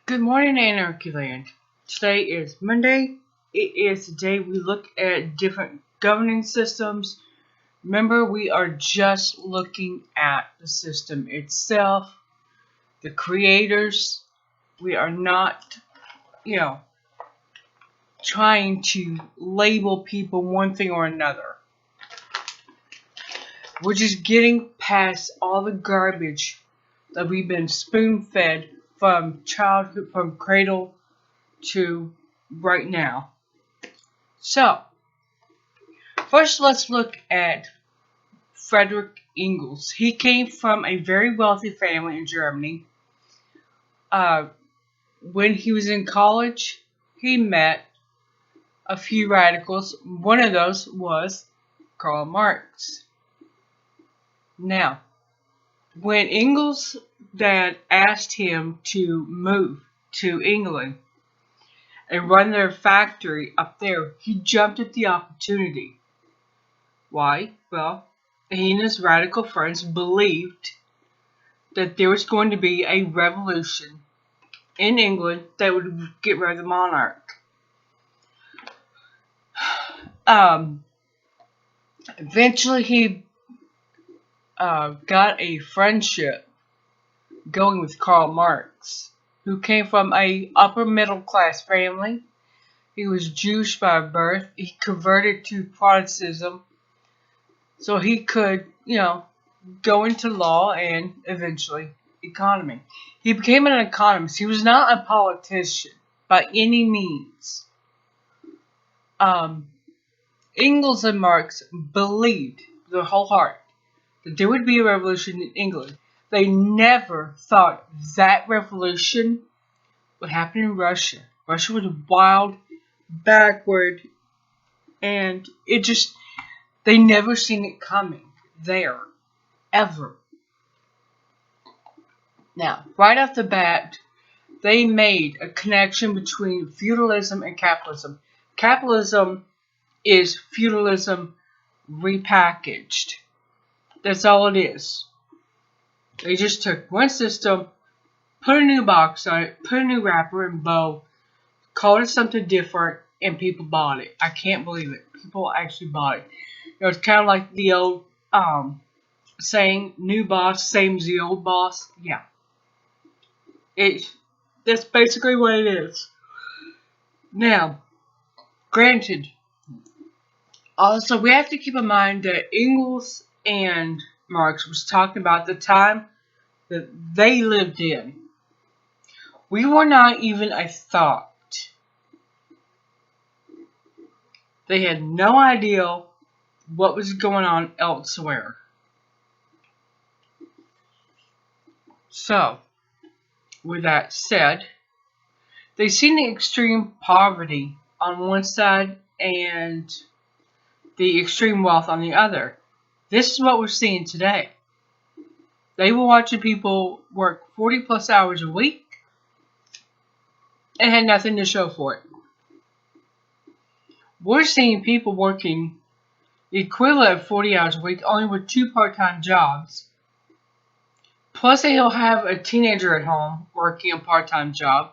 Good morning, Anarchy Land. Today is Monday. It is the day we look at different governing systems. Remember, we are just looking at the system itself, the creators. We are not, trying to label people one thing or another. We're just getting past all the garbage that we've been spoon-fed from childhood, from cradle to right now. So, first let's look at Frederich Engels. He came from a very wealthy family in Germany. When he was in college, he met a few radicals. One of those was Karl Marx. Now, when Engels' dad asked him to move to England and run their factory up there, he jumped at the opportunity. Why? Well, he and his radical friends believed that there was going to be a revolution in England that would get rid of the monarch. Eventually he got a friendship going with Karl Marx, who came from a upper middle class family. He was Jewish by birth. He converted to Protestantism so he could, go into law and eventually economy. He became an economist. He was not a politician by any means. Engels and Marx believed with their whole heart that there would be a revolution in England. They never thought that revolution would happen in Russia. Russia was wild, backward, and they never seen it coming there, ever. Now, right off the bat, they made a connection between feudalism and capitalism. Capitalism is feudalism repackaged. That's all it is. They just took one system, put a new box on it, put a new wrapper and bow, called it something different, and people bought it. I can't believe it. People actually bought it. It's kind of like the old saying, new boss, same as the old boss. Yeah. That's basically what it is. Now, granted, also we have to keep in mind that Engels and Marx was talking about the time that they lived in. We were not even a thought. They had no idea what was going on elsewhere. So, with that said, they seen the extreme poverty on one side and the extreme wealth on the other. This is what we're seeing today. They were watching people work 40 plus hours a week and had nothing to show for it. We're seeing people working the equivalent of 40 hours a week only with 2 part-time jobs. Plus they'll have a teenager at home working a part-time job.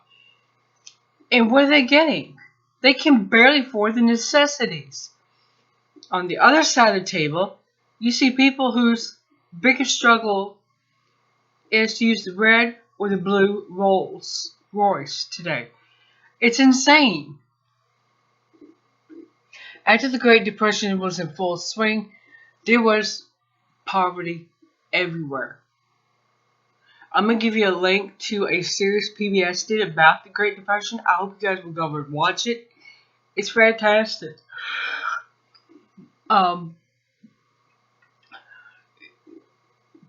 And what are they getting? They can barely afford the necessities. On the other side of the table, you see people whose biggest struggle is to use the red or the blue Rolls Royce today. It's insane. After the Great Depression was in full swing, there was poverty everywhere. I'm going to give you a link to a series PBS did about the Great Depression. I hope you guys will go over and watch it. It's fantastic.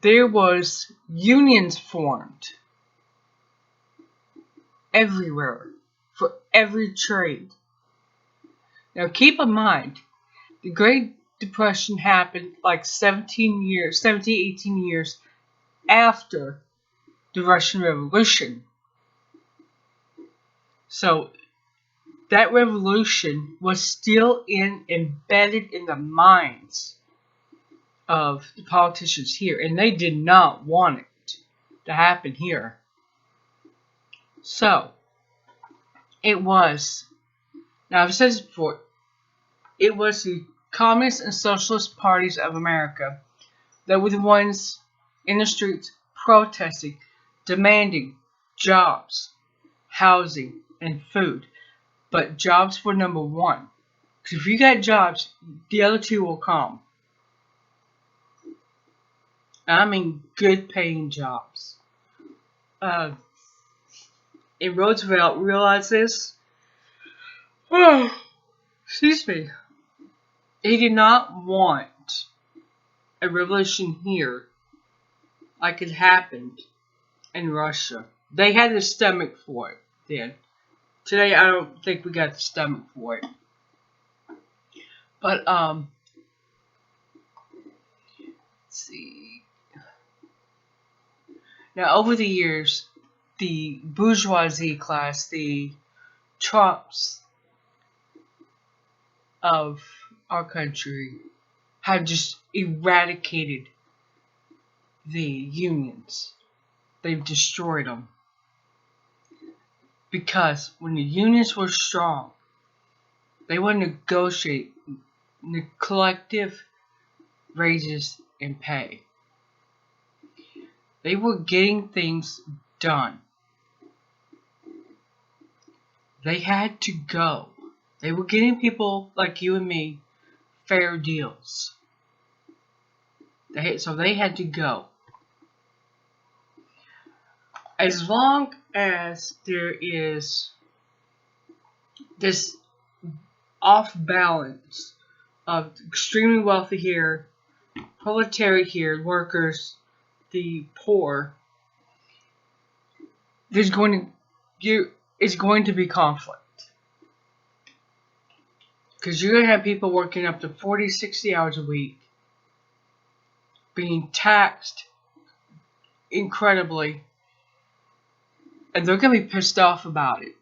There was unions formed everywhere for every trade. Now keep in mind, the Great Depression happened like 17, 18 years after the Russian Revolution. So that revolution was still embedded in the minds of the politicians here, and they did not want it to happen here. So, it was, now I've said this before, it was the Communist and Socialist parties of America that were the ones in the streets protesting, demanding jobs, housing, and food. But jobs were number one. Because if you got jobs, the other two will come. I mean good paying jobs. And Roosevelt realized this. Oh, excuse me. He did not want a revolution here like it happened in Russia. They had the stomach for it then. Today I don't think we got the stomach for it. But let's see. Now over the years, the bourgeoisie class, the Trumps of our country, have just eradicated the unions. They've destroyed them. Because when the unions were strong, they would negotiate the collective raises and pay. They were getting things done. They had to go. They were getting people like you and me fair deals. So they had to go. As long as there is this off balance of extremely wealthy here, proletariat here, workers, the poor, it's going to be conflict. Because you're going to have people working up to 40, 60 hours a week, being taxed incredibly, and they're going to be pissed off about it.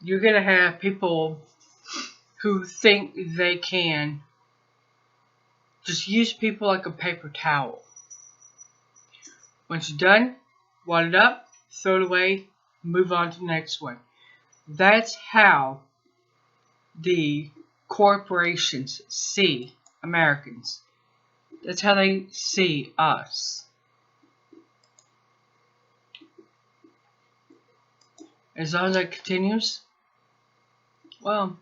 You're going to have people who think they can just use people like a paper towel. Once you're done, wad it up, throw it away, move on to the next one. That's how the corporations see Americans. That's how they see us. As long as that continues, well,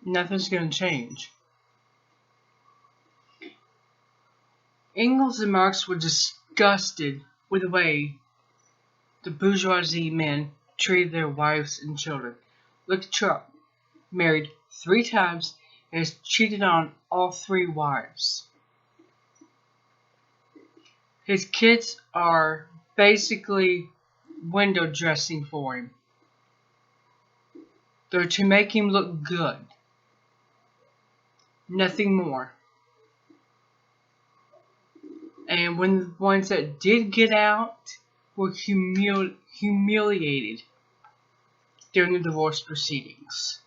nothing's going to change. Engels and Marx were disgusted with the way the bourgeoisie men treated their wives and children. Look at Trump, married 3 times and has cheated on all 3 wives. His kids are basically window dressing for him. They're to make him look good. Nothing more. And when the ones that did get out were humiliated during the divorce proceedings.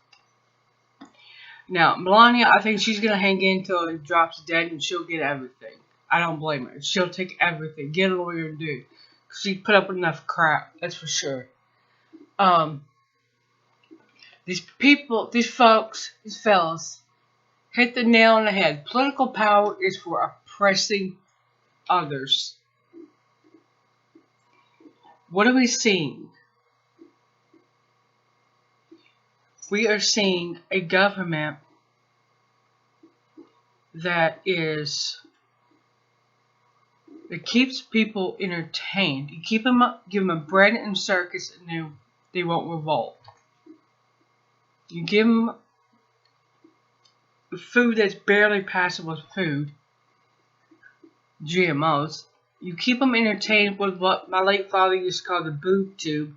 Now, Melania, I think she's going to hang in until it drops dead and she'll get everything. I don't blame her. She'll take everything. Get a lawyer and do. She put up with enough crap, that's for sure. These people, these folks, these fellas, hit the nail on the head. Political power is for oppressing others. What are we seeing? We are seeing a government that keeps people entertained. You keep them up, give them a bread and circus, and they won't revolt. You give them food that's barely passable as food, GMOs. You keep them entertained with what my late father used to call the boob tube,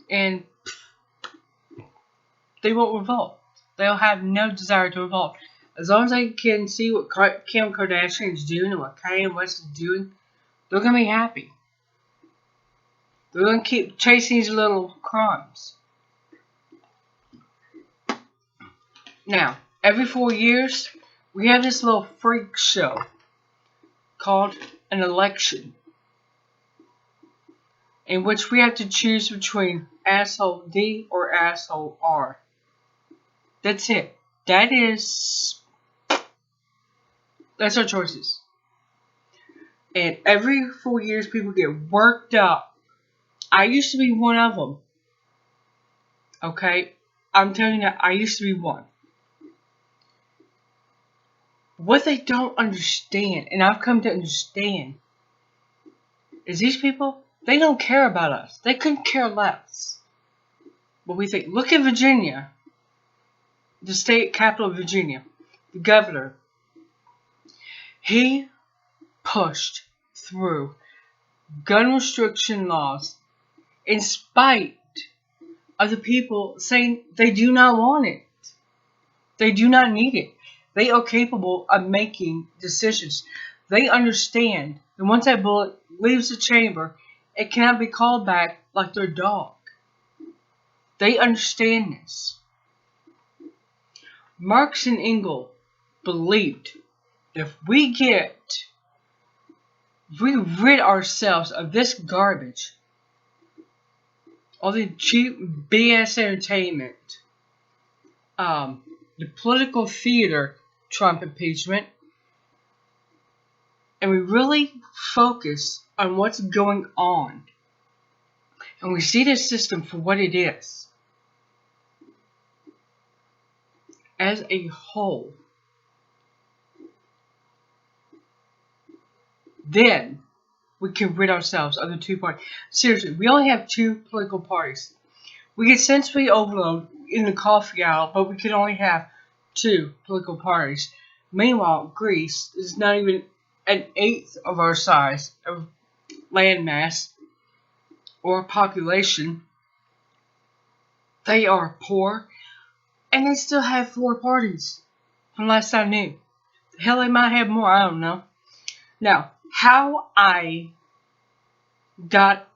and they won't revolt. They'll have no desire to revolt. As long as they can see what Kim Kardashian is doing and what Kanye West is doing, they're going to be happy. They're going to keep chasing these little crumbs. Now, every 4 years, we have this little freak show called an election, in which we have to choose between asshole D or asshole R. That's it. That's our choices. And every 4 years, people get worked up. I used to be one of them. Okay? I'm telling you, I used to be one. What they don't understand, and I've come to understand, is these people, they don't care about us. They couldn't care less. But we think, look at Virginia, the state capital of Virginia, the governor. He pushed through gun restriction laws in spite of the people saying they do not want it. They do not need it. They are capable of making decisions. They understand that once that bullet leaves the chamber, it cannot be called back like their dog. They understand this. Marx and Engels believed that if we rid ourselves of this garbage, all the cheap BS entertainment, the political theater, Trump impeachment, and we really focus on what's going on, and we see this system for what it is, as a whole, then we can rid ourselves of the two parties. Seriously, we only have two political parties. We get sensory overload in the coffee aisle, but we can only have two political parties. Meanwhile, Greece is not even an eighth of our size of landmass or population. They are poor, and they still have four parties. From last I knew. The hell, they might have more, I don't know. Now, how I got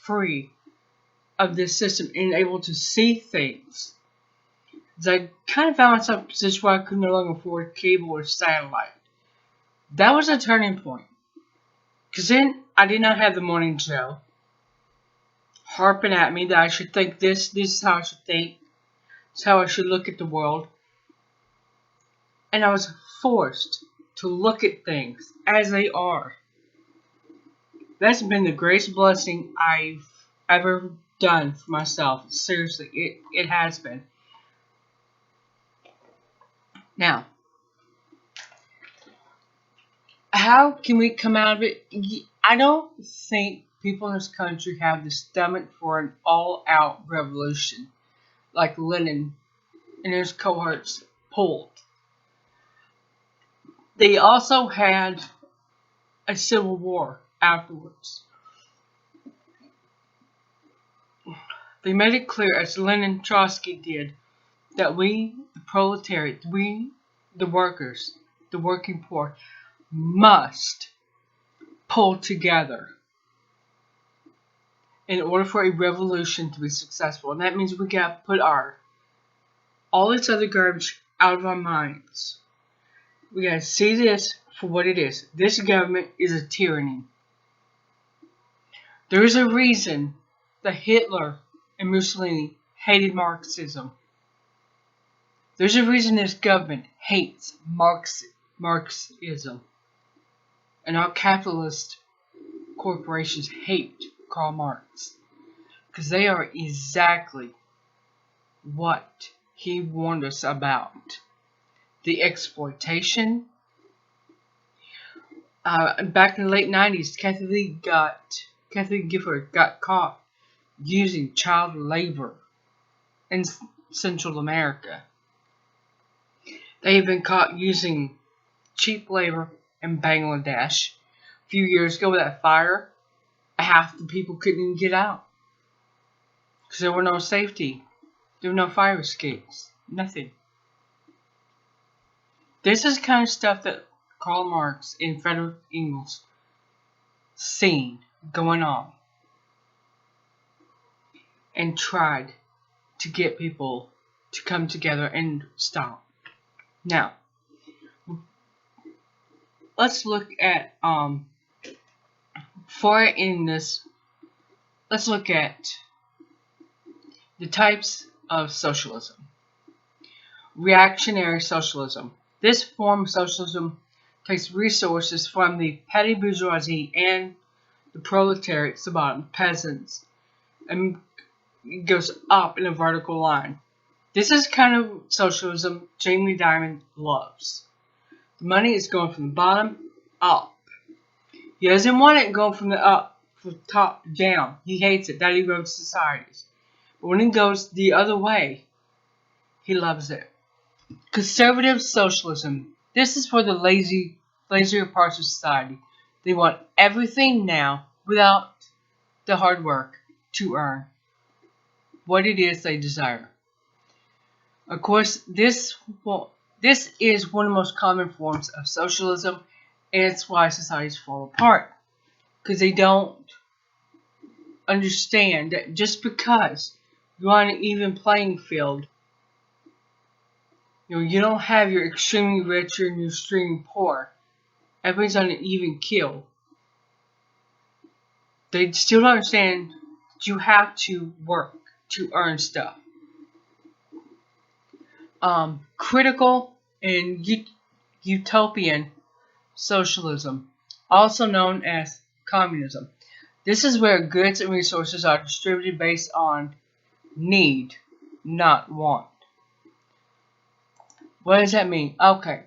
free of this system and able to see things, is I kind of found myself in a position where I could no longer afford cable or satellite. That was a turning point. Because then I did not have the morning show harping at me that I should think this is how I should think, this is how I should look at the world. And I was forced to look at things as they are. That's been the greatest blessing I've ever done for myself. Seriously, it has been. Now, how can we come out of it? I don't think people in this country have the stomach for an all-out revolution like Lenin and his cohorts pulled. They also had a civil war afterwards. They made it clear, as Lenin and Trotsky did, that we, the proletariat, we, the workers, the working poor, must pull together in order for a revolution to be successful. And that means we gotta put all this other garbage out of our minds. We gotta see this for what it is. This government is a tyranny. There is a reason that Hitler and Mussolini hated Marxism. There's a reason this government hates Marxism. And our capitalist corporations hate Karl Marx. Because they are exactly what he warned us about. The exploitation. Back in the late 90s, Kathy Gifford got caught using child labor in Central America. They have been caught using cheap labor in Bangladesh. A few years ago with that fire, half the people couldn't even get out. Because there were no safety. There were no fire escapes. Nothing. This is the kind of stuff that Karl Marx and Frederich Engels seen going on. And tried to get people to come together and stop. Now, let's look at let's look at the types of socialism. Reactionary socialism. This form of socialism takes resources from the petty bourgeoisie and the proletariat, the bottom, peasants, and goes up in a vertical line. This is kind of socialism Jamie Dimon loves. The money is going from the bottom up. He doesn't want it going from the top down. He hates it. That erodes societies. But when it goes the other way, he loves it. Conservative socialism. This is for the lazier parts of society. They want everything now without the hard work to earn what it is they desire. Of course, this is one of the most common forms of socialism, and it's why societies fall apart. Because they don't understand that just because you're on an even playing field, you don't have your extremely rich and your extremely poor. Everybody's on an even keel. They still don't understand that you have to work to earn stuff. Critical and utopian socialism, also known as communism. This is where goods and resources are distributed based on need, not want. What does that mean? Okay.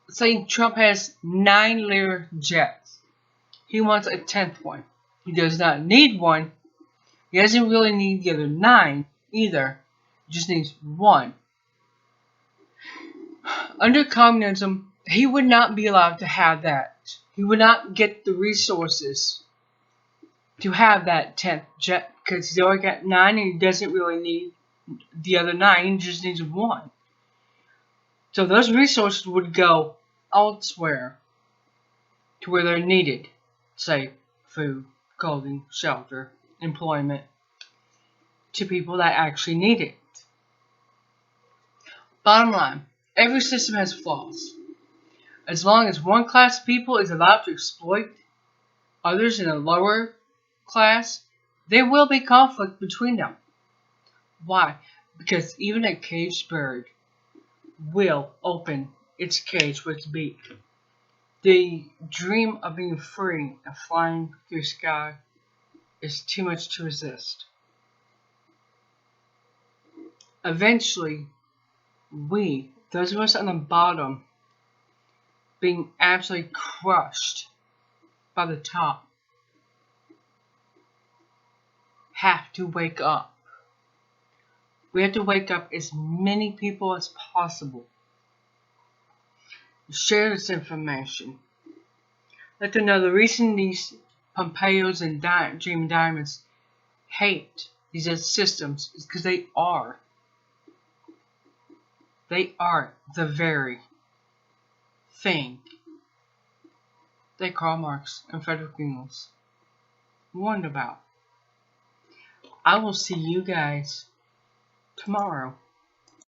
Say Trump has 9 Lear jets. He wants a 10th one. He does not need one. He doesn't really need the other 9 either. He just needs one. Under communism, he would not be allowed to have that. He would not get the resources to have that 10th jet because he's already got 9 and he doesn't really need the other 9. He just needs one. So those resources would go elsewhere to where they're needed. Say, food, clothing, shelter, employment, to people that actually need it. Bottom line, every system has flaws. As long as one class of people is allowed to exploit others in a lower class, there will be conflict between them. Why? Because even a caged bird will open its cage with its beak. The dream of being free and flying through the sky is too much to resist. Eventually, we, those of us on the bottom, being absolutely crushed by the top, have to wake up. We have to wake up as many people as possible. Share this information. Let them know the reason these Pompeos and Jamie Dimons hate these systems is because they are the very thing that Karl Marx and Frederich Engels warned about. I will see you guys tomorrow.